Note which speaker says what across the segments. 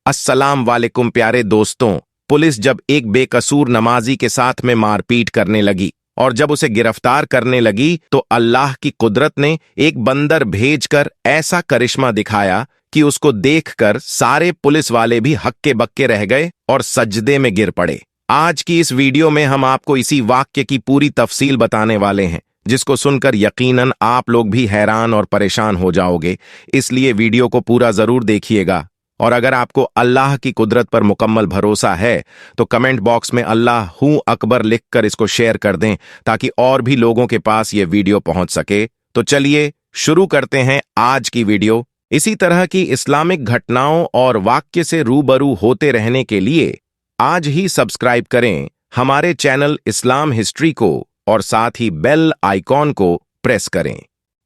Speaker 1: अस्सलाम वालेकुम प्यारे दोस्तों। पुलिस जब एक बेकसूर नमाजी के साथ में मारपीट करने लगी और जब उसे गिरफ्तार करने लगी तो अल्लाह की कुदरत ने एक बंदर भेजकर ऐसा करिश्मा दिखाया कि उसको देखकर सारे पुलिस वाले भी हक्के बक्के रह गए और सजदे में गिर पड़े। आज की इस वीडियो में हम आपको इसी वाक्य की पूरी तफसील बताने वाले हैं, जिसको सुनकर यकीनन आप लोग भी हैरान और परेशान हो जाओगे। इसलिए वीडियो को पूरा जरूर देखिएगा। और अगर आपको अल्लाह की कुदरत पर मुकम्मल भरोसा है तो कमेंट बॉक्स में अल्लाह हूं अकबर लिखकर इसको शेयर कर दें, ताकि और भी लोगों के पास ये वीडियो पहुंच सके। तो चलिए शुरू करते हैं आज की वीडियो। इसी तरह की इस्लामिक घटनाओं और वाक्य से रूबरू होते रहने के लिए आज ही सब्सक्राइब करें हमारे चैनल इस्लाम हिस्ट्री को और साथ ही बेल आइकॉन को प्रेस करें।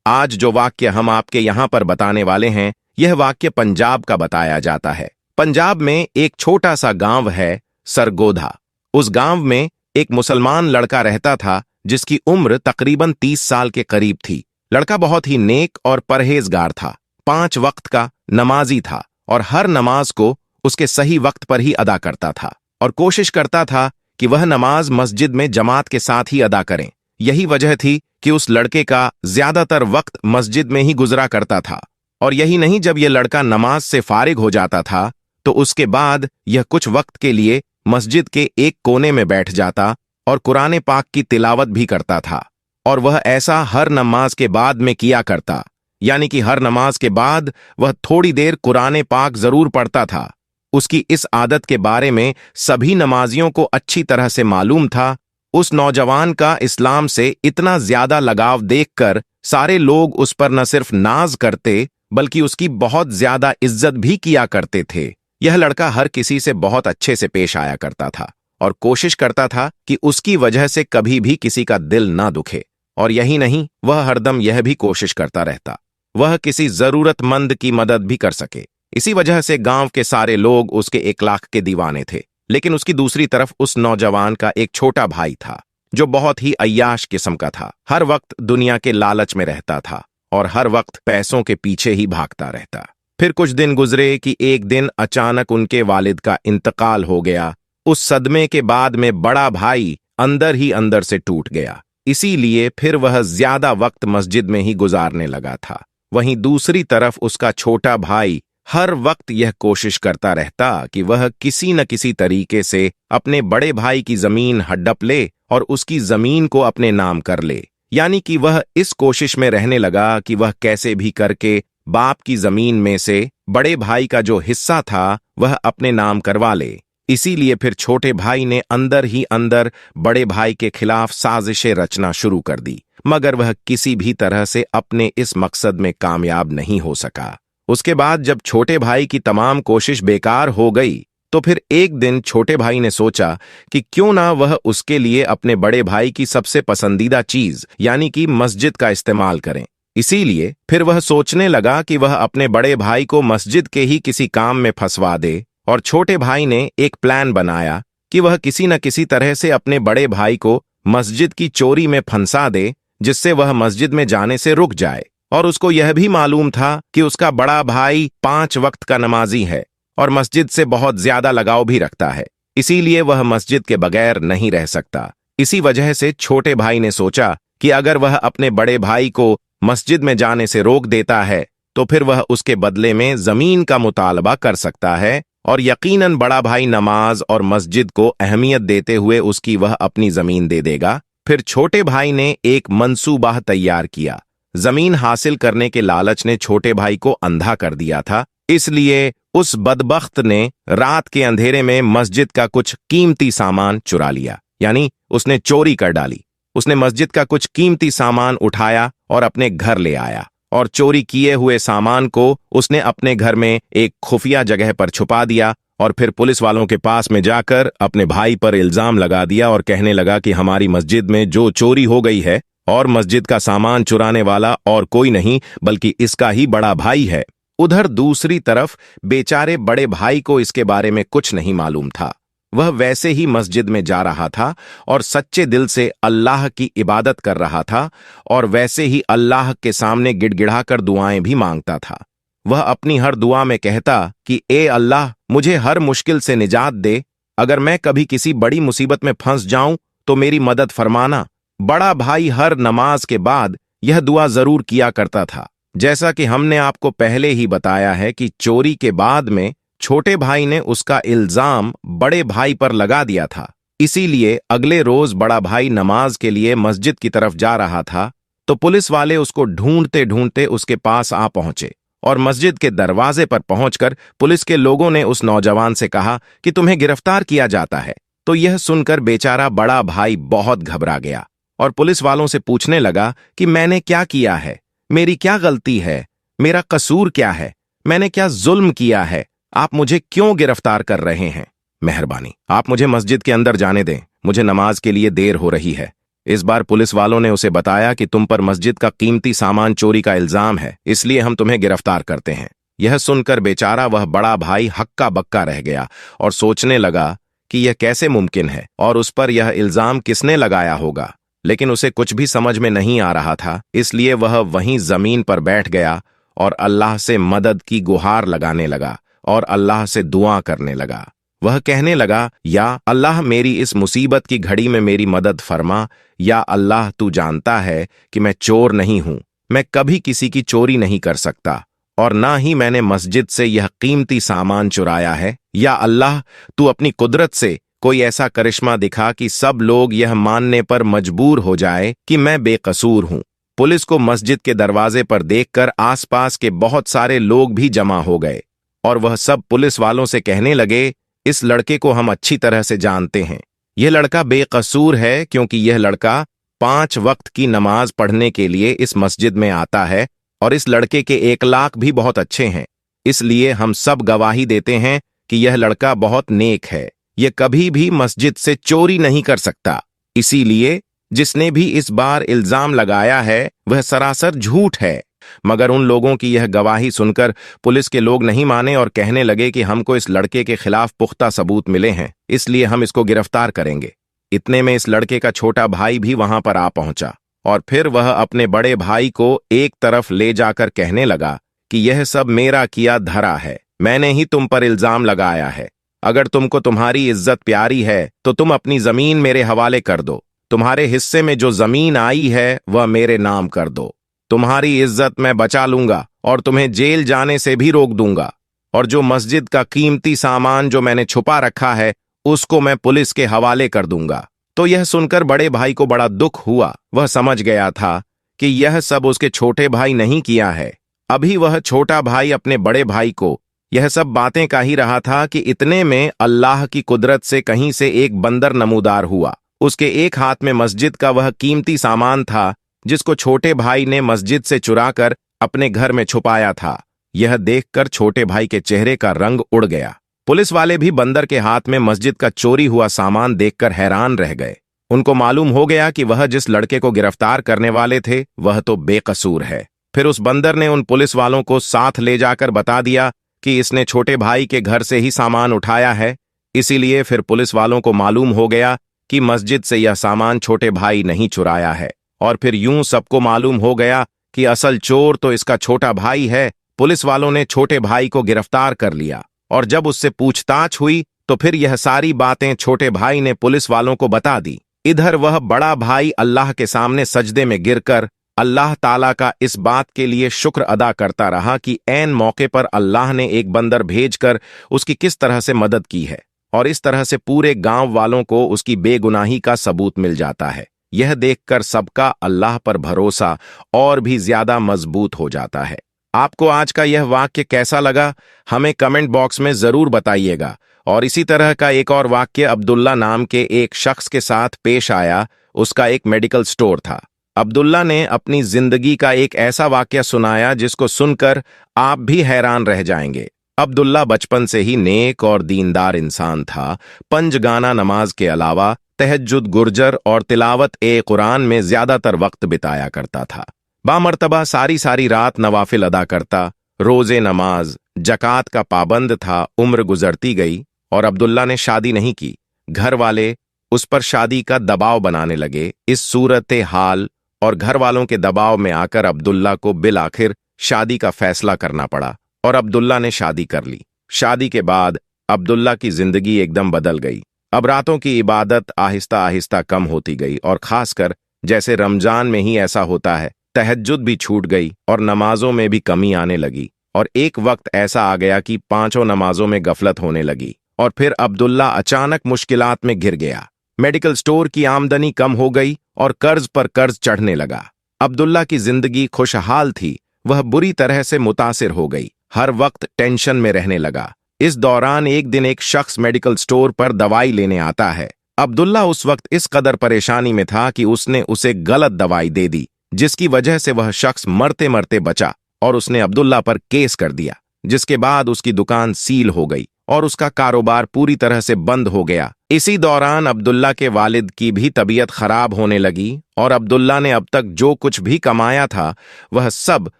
Speaker 1: आज जो वाक्य हम आपके यहां पर बताने वाले हैं, यह वाक्य पंजाब का बताया जाता है। पंजाब में एक छोटा सा गांव है सरगोधा। उस गांव में एक मुसलमान लड़का रहता था जिसकी उम्र तकरीबन 30 साल के करीब थी। लड़का बहुत ही नेक और परहेजगार था, 5 वक्त का नमाजी था और हर नमाज को उसके सही वक्त पर ही अदा करता था और कोशिश करता था कि वह नमाज मस्जिद में जमात के साथ ही अदा करें। यही वजह थी कि उस लड़के का ज्यादातर वक्त मस्जिद में ही गुजरा करता था। और यही नहीं, जब यह लड़का नमाज से फारिग हो जाता था तो उसके बाद यह कुछ वक्त के लिए मस्जिद के एक कोने में बैठ जाता और कुरान पाक की तिलावत भी करता था। और वह ऐसा हर नमाज के बाद में किया करता, यानी कि हर नमाज के बाद वह थोड़ी देर कुरान पाक जरूर पढ़ता था। उसकी इस आदत के बारे में सभी नमाजियों को अच्छी तरह से मालूम था। उस नौजवान का इस्लाम से इतना ज्यादा लगाव देखकर सारे लोग उस पर न सिर्फ नाज करते बल्कि उसकी बहुत ज्यादा इज्जत भी किया करते थे। यह लड़का हर किसी से बहुत अच्छे से पेश आया करता था और कोशिश करता था कि उसकी वजह से कभी भी किसी का दिल ना दुखे। और यही नहीं, वह हरदम यह भी कोशिश करता रहता वह किसी जरूरतमंद की मदद भी कर सके। इसी वजह से गांव के सारे लोग उसके इखलाक के दीवाने थे। लेकिन उसकी दूसरी तरफ उस नौजवान का एक छोटा भाई था जो बहुत ही अय्याश किस्म का था। हर वक्त दुनिया के लालच में रहता था और हर वक्त पैसों के पीछे ही भागता रहता। फिर कुछ दिन गुजरे कि एक दिन अचानक उनके वालिद का इंतकाल हो गया। उस सदमे के बाद में बड़ा भाई अंदर ही अंदर से टूट गया। इसीलिए फिर वह ज्यादा वक्त मस्जिद में ही गुजारने लगा था। वहीं दूसरी तरफ उसका छोटा भाई हर वक्त यह कोशिश करता रहता कि वह किसी न किसी तरीके से अपने बड़े भाई की जमीन हड़प ले और उसकी जमीन को अपने नाम कर ले। यानी कि वह इस कोशिश में रहने लगा कि वह कैसे भी करके बाप की जमीन में से बड़े भाई का जो हिस्सा था वह अपने नाम करवा ले। इसीलिए फिर छोटे भाई ने अंदर ही अंदर बड़े भाई के खिलाफ साजिशें रचना शुरू कर दी, मगर वह किसी भी तरह से अपने इस मकसद में कामयाब नहीं हो सका। उसके बाद जब छोटे भाई की तमाम कोशिश बेकार हो गई तो फिर एक दिन छोटे भाई ने सोचा कि क्यों ना वह उसके लिए अपने बड़े भाई की सबसे पसंदीदा चीज यानी कि मस्जिद का इस्तेमाल करें। इसीलिए फिर वह सोचने लगा कि वह अपने बड़े भाई को मस्जिद के ही किसी काम में फंसवा दे। और छोटे भाई ने एक प्लान बनाया कि वह किसी न किसी तरह से अपने बड़े भाई को मस्जिद की चोरी में फंसा दे, जिससे वह मस्जिद में जाने से रुक जाए। और उसको यह भी मालूम था कि उसका बड़ा भाई 5 वक्त का नमाजी है और मस्जिद से बहुत ज्यादा लगाव भी रखता है। इसीलिए वह मस्जिद के बगैर नहीं रह सकता। इसी वजह से छोटे भाई ने सोचा कि अगर वह अपने बड़े भाई को मस्जिद में जाने से रोक देता है तो फिर वह उसके बदले में जमीन का मुतालबा कर सकता है। और यकीनन बड़ा भाई नमाज और मस्जिद को अहमियत देते हुए उसकी वह अपनी जमीन दे देगा। फिर छोटे भाई ने एक मंसूबा तैयार किया। जमीन हासिल करने के लालच ने छोटे भाई को अंधा कर दिया था। इसलिए उस बदबख्त ने रात के अंधेरे में मस्जिद का कुछ कीमती सामान चुरा लिया, यानी उसने चोरी कर डाली। उसने मस्जिद का कुछ कीमती सामान उठाया और अपने घर ले आया और चोरी किए हुए सामान को उसने अपने घर में एक खुफिया जगह पर छुपा दिया। और फिर पुलिस वालों के पास में जाकर अपने भाई पर इल्जाम लगा दिया और कहने लगा कि हमारी मस्जिद में जो चोरी हो गई है और मस्जिद का सामान चुराने वाला और कोई नहीं बल्कि इसका ही बड़ा भाई है। उधर दूसरी तरफ बेचारे बड़े भाई को इसके बारे में कुछ नहीं मालूम था। वह वैसे ही मस्जिद में जा रहा था और सच्चे दिल से अल्लाह की इबादत कर रहा था और वैसे ही अल्लाह के सामने गिड़गिड़ाकर दुआएं भी मांगता था। वह अपनी हर दुआ में कहता कि ए अल्लाह, मुझे हर मुश्किल से निजात दे। अगर मैं कभी किसी बड़ी मुसीबत में फंस जाऊं तो मेरी मदद फरमाना। बड़ा भाई हर नमाज के बाद यह दुआ जरूर किया करता था। जैसा कि हमने आपको पहले ही बताया है कि चोरी के बाद में छोटे भाई ने उसका इल्जाम बड़े भाई पर लगा दिया था। इसीलिए अगले रोज बड़ा भाई नमाज के लिए मस्जिद की तरफ जा रहा था तो पुलिस वाले उसको ढूंढते ढूंढते उसके पास आ पहुंचे और मस्जिद के दरवाजे पर पहुंचकर पुलिस के लोगों ने उस नौजवान से कहा कि तुम्हें गिरफ्तार किया जाता है। तो यह सुनकर बेचारा बड़ा भाई बहुत घबरा गया और पुलिस वालों से पूछने लगा कि मैंने क्या किया है, मेरी क्या गलती है, मेरा कसूर क्या है, मैंने क्या जुल्म किया है, आप मुझे क्यों गिरफ्तार कर रहे हैं? मेहरबानी आप मुझे मस्जिद के अंदर जाने दें, मुझे नमाज के लिए देर हो रही है। इस बार पुलिस वालों ने उसे बताया कि तुम पर मस्जिद का कीमती सामान चोरी का इल्जाम है, इसलिए हम तुम्हें गिरफ्तार करते हैं। यह सुनकर बेचारा वह बड़ा भाई हक्का बक्का रह गया और सोचने लगा कि यह कैसे मुमकिन है और उस पर यह इल्जाम किसने लगाया होगा। लेकिन उसे कुछ भी समझ में नहीं आ रहा था, इसलिए वह वहीं जमीन पर बैठ गया और अल्लाह से मदद की गुहार लगाने लगा और अल्लाह से दुआ करने लगा। वह कहने लगा, या अल्लाह मेरी इस मुसीबत की घड़ी में मेरी मदद फरमा। या अल्लाह तू जानता है कि मैं चोर नहीं हूं, मैं कभी किसी की चोरी नहीं कर सकता और ना ही मैंने मस्जिद से यह कीमती सामान चुराया है। या अल्लाह तू अपनी कुदरत से कोई ऐसा करिश्मा दिखा कि सब लोग यह मानने पर मजबूर हो जाए कि मैं बेकसूर हूं। पुलिस को मस्जिद के दरवाजे पर देखकर आसपास के बहुत सारे लोग भी जमा हो गए और वह सब पुलिस वालों से कहने लगे, इस लड़के को हम अच्छी तरह से जानते हैं, यह लड़का बेकसूर है क्योंकि यह लड़का 5 वक्त की नमाज पढ़ने के लिए इस मस्जिद में आता है और इस लड़के के 1 लाख भी बहुत अच्छे हैं। इसलिए हम सब गवाही देते हैं कि यह लड़का बहुत नेक है, यह कभी भी मस्जिद से चोरी नहीं कर सकता। इसीलिए जिसने भी इस बार इल्जाम लगाया है वह सरासर झूठ है। मगर उन लोगों की यह गवाही सुनकर पुलिस के लोग नहीं माने और कहने लगे कि हमको इस लड़के के खिलाफ पुख्ता सबूत मिले हैं, इसलिए हम इसको गिरफ्तार करेंगे। इतने में इस लड़के का छोटा भाई भी वहां पर आ पहुंचा और फिर वह अपने बड़े भाई को एक तरफ ले जाकर कहने लगा कि यह सब मेरा किया धरा है, मैंने ही तुम पर इल्जाम लगाया है। अगर तुमको तुम्हारी इज्जत प्यारी है तो तुम अपनी जमीन मेरे हवाले कर दो, तुम्हारे हिस्से में जो जमीन आई है वह मेरे नाम कर दो। तुम्हारी इज्जत मैं बचा लूंगा और तुम्हें जेल जाने से भी रोक दूंगा, और जो मस्जिद का कीमती सामान जो मैंने छुपा रखा है उसको मैं पुलिस के हवाले कर दूंगा। तो यह सुनकर बड़े भाई को बड़ा दुख हुआ। वह समझ गया था कि यह सब उसके छोटे भाई नहीं किया है। अभी वह छोटा भाई अपने बड़े भाई को यह सब बातें कह ही रहा था कि इतने में अल्लाह की कुदरत से कहीं से एक बंदर नमूदार हुआ। उसके एक हाथ में मस्जिद का वह कीमती सामान था जिसको छोटे भाई ने मस्जिद से चुराकर अपने घर में छुपाया था। यह देखकर छोटे भाई के चेहरे का रंग उड़ गया। पुलिस वाले भी बंदर के हाथ में मस्जिद का चोरी हुआ सामान देखकर हैरान रह गए। उनको मालूम हो गया कि वह जिस लड़के को गिरफ्तार करने वाले थे वह तो बेकसूर है। फिर उस बंदर ने उन पुलिस वालों को साथ ले जाकर बता दिया कि इसने छोटे भाई के घर से ही सामान उठाया है। इसीलिए फिर पुलिस वालों को मालूम हो गया कि मस्जिद से यह सामान छोटे भाई नहीं चुराया है, और फिर यूं सबको मालूम हो गया कि असल चोर तो इसका छोटा भाई है। पुलिस वालों ने छोटे भाई को गिरफ्तार कर लिया और जब उससे पूछताछ हुई तो फिर यह सारी बातें छोटे भाई ने पुलिस वालों को बता दी। इधर वह बड़ा भाई अल्लाह के सामने सजदे में गिरकर अल्लाह ताला का इस बात के लिए शुक्र अदा करता रहा कि ऐन मौके पर अल्लाह ने एक बंदर भेजकर उसकी किस तरह से मदद की है, और इस तरह से पूरे गांव वालों को उसकी बेगुनाही का सबूत मिल जाता है। यह देखकर सबका अल्लाह पर भरोसा और भी ज्यादा मजबूत हो जाता है। आपको आज का यह वाक्य कैसा लगा हमें कमेंट बॉक्स में जरूर बताइएगा। और इसी तरह का एक और वाक्य अब्दुल्ला नाम के एक शख्स के साथ पेश आया। उसका एक मेडिकल स्टोर था। अब्दुल्ला ने अपनी जिंदगी का एक ऐसा वाक्य सुनाया जिसको सुनकर आप भी हैरान रह जाएंगे। अब्दुल्ला बचपन से ही नेक और दीनदार इंसान था। पंजगाना नमाज के अलावा तहज्जुद, गुर्जर और तिलावत ए कुरान में ज्यादातर वक्त बिताया करता था। बामर्तबा सारी सारी रात नवाफिल अदा करता, रोजे नमाज, जकात का पाबंद था। उम्र गुजरती गई और अब्दुल्ला ने शादी नहीं की। घर वाले उस पर शादी का दबाव बनाने लगे। इस सूरत हाल और घर वालों के दबाव में आकर अब्दुल्ला को बिल आखिर शादी का फैसला करना पड़ा और अब्दुल्ला ने शादी कर ली। शादी के बाद अब्दुल्ला की जिंदगी एकदम बदल गई। अब रातों की इबादत आहिस्ता आहिस्ता कम होती गई और खासकर जैसे रमजान में ही ऐसा होता है, तहज्जुद भी छूट गई और नमाजों में भी कमी आने लगी। और एक वक्त ऐसा आ गया कि पांचों नमाजों में गफलत होने लगी और फिर अब्दुल्ला अचानक मुश्किलात में घिर गया। मेडिकल स्टोर की आमदनी कम हो गई और कर्ज पर कर्ज चढ़ने लगा। अब्दुल्ला की जिंदगी खुशहाल थी, वह बुरी तरह से मुतासिर हो गई, हर वक्त टेंशन में रहने लगा। इस दौरान एक दिन एक शख्स मेडिकल स्टोर पर दवाई लेने आता है। अब्दुल्ला उस वक्त इस कदर परेशानी में था कि उसने उसे गलत दवाई दे दी, जिसकी वजह से वह शख्स मरते मरते बचा और उसने अब्दुल्ला पर केस कर दिया, जिसके बाद उसकी दुकान सील हो गई और उसका कारोबार पूरी तरह से बंद हो गया। इसी दौरान अब्दुल्ला के वालिद की भी तबीयत खराब होने लगी और अब्दुल्ला ने अब तक जो कुछ भी कमाया था वह सब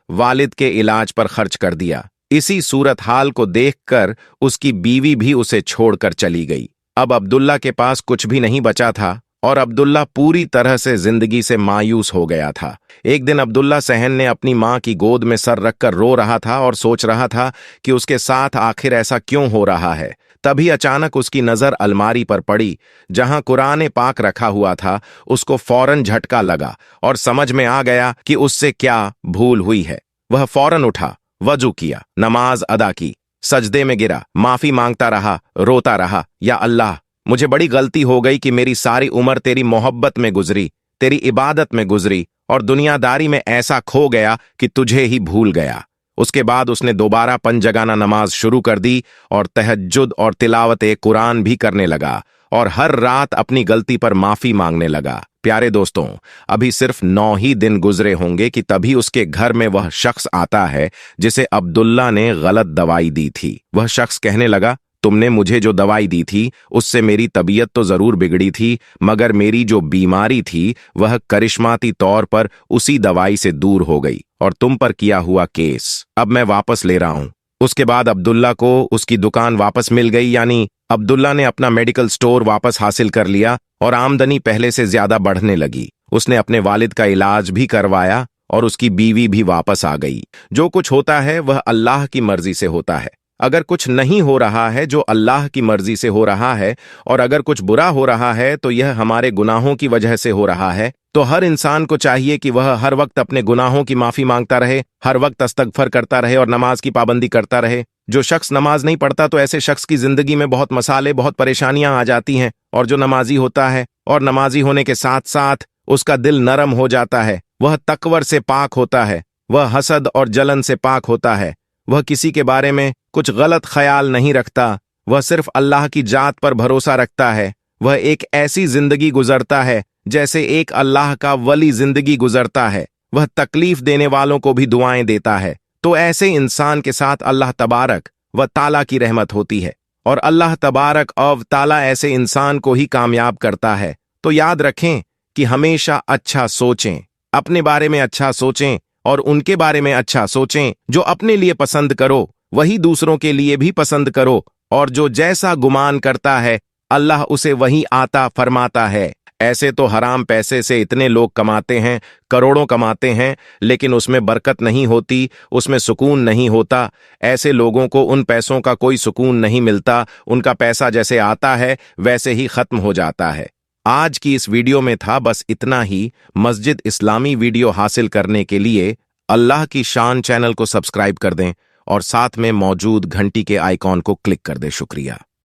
Speaker 1: वालिद के इलाज पर खर्च कर दिया। इसी सूरत हाल को देखकर उसकी बीवी भी उसे छोड़कर चली गई। अब अब्दुल्ला के पास कुछ भी नहीं बचा था और अब्दुल्ला पूरी तरह से जिंदगी से मायूस हो गया था। एक दिन अब्दुल्ला सहन ने अपनी मां की गोद में सर रखकर रो रहा था और सोच रहा था कि उसके साथ आखिर ऐसा क्यों हो रहा है। तभी अचानक उसकी नजर अलमारी पर पड़ी जहां कुरान पाक रखा हुआ था। उसको फौरन झटका लगा और समझ में आ गया कि उससे क्या भूल हुई है। वह फौरन उठा, वजू किया, नमाज अदा की, सजदे में गिरा, माफी मांगता रहा, रोता रहा, या अल्लाह, मुझे बड़ी गलती हो गई कि मेरी सारी उम्र तेरी मोहब्बत में गुजरी, तेरी इबादत में गुजरी और दुनियादारी में ऐसा खो गया कि तुझे ही भूल गया। उसके बाद उसने दोबारा पंजगाना नमाज शुरू कर दी और तहज्जुद और तिलावत कुरान भी करने लगा और हर रात अपनी गलती पर माफी मांगने लगा। प्यारे दोस्तों, अभी सिर्फ 9 ही दिन गुजरे होंगे कि तभी उसके घर में वह शख्स आता है जिसे अब्दुल्ला ने गलत दवाई दी थी। वह शख्स कहने लगा, तुमने मुझे जो दवाई दी थी उससे मेरी तबीयत तो जरूर बिगड़ी थी, मगर मेरी जो बीमारी थी वह करिश्माती तौर पर उसी दवाई से दूर हो गई और तुम पर किया हुआ केस अब मैं वापस ले रहा हूं। उसके बाद अब्दुल्ला को उसकी दुकान वापस मिल गई, यानी अब्दुल्ला ने अपना मेडिकल स्टोर वापस हासिल कर लिया और आमदनी पहले से ज्यादा बढ़ने लगी। उसने अपने वालिद का इलाज भी करवाया और उसकी बीवी भी वापस आ गई। जो कुछ होता है वह अल्लाह की मर्जी से होता है। अगर कुछ नहीं हो रहा है जो अल्लाह की मर्जी से हो रहा है और अगर कुछ बुरा हो रहा है तो यह हमारे गुनाहों की वजह से हो रहा है, तो हर इंसान को चाहिए कि वह हर वक्त अपने गुनाहों की माफी मांगता रहे, हर वक्त इस्तगफार करता रहे और नमाज की पाबंदी करता रहे। जो शख्स नमाज नहीं पढ़ता तो ऐसे शख्स की जिंदगी में बहुत मसाले, बहुत परेशानियां आ जाती हैं, और जो नमाजी होता है और नमाजी होने के साथ साथ उसका दिल नरम हो जाता है, वह तकवर से पाक होता है, वह हसद और जलन से पाक होता है, वह किसी के बारे में कुछ गलत ख्याल नहीं रखता, वह सिर्फ अल्लाह की जात पर भरोसा रखता है। वह एक ऐसी जिंदगी गुजरता है जैसे एक अल्लाह का वली जिंदगी गुजरता है। वह तकलीफ देने वालों को भी दुआएं देता है। तो ऐसे इंसान के साथ अल्लाह तबारक व ताला की रहमत होती है और अल्लाह तबारक और ताला ऐसे इंसान को ही कामयाब करता है। तो याद रखें कि हमेशा अच्छा सोचें, अपने बारे में अच्छा सोचें और उनके बारे में अच्छा सोचें। जो अपने लिए पसंद करो वही दूसरों के लिए भी पसंद करो, और जो जैसा गुमान करता है अल्लाह उसे वही आता फरमाता है। ऐसे तो हराम पैसे से इतने लोग कमाते हैं, करोड़ों कमाते हैं, लेकिन उसमें बरकत नहीं होती, उसमें सुकून नहीं होता। ऐसे लोगों को उन पैसों का कोई सुकून नहीं मिलता, उनका पैसा जैसे आता है वैसे ही खत्म हो जाता है। आज की इस वीडियो में था बस इतना ही। मस्जिद इस्लामी वीडियो हासिल करने के लिए अल्लाह की शान चैनल को सब्सक्राइब कर दें और साथ में मौजूद घंटी के आइकॉन को क्लिक कर दें। शुक्रिया।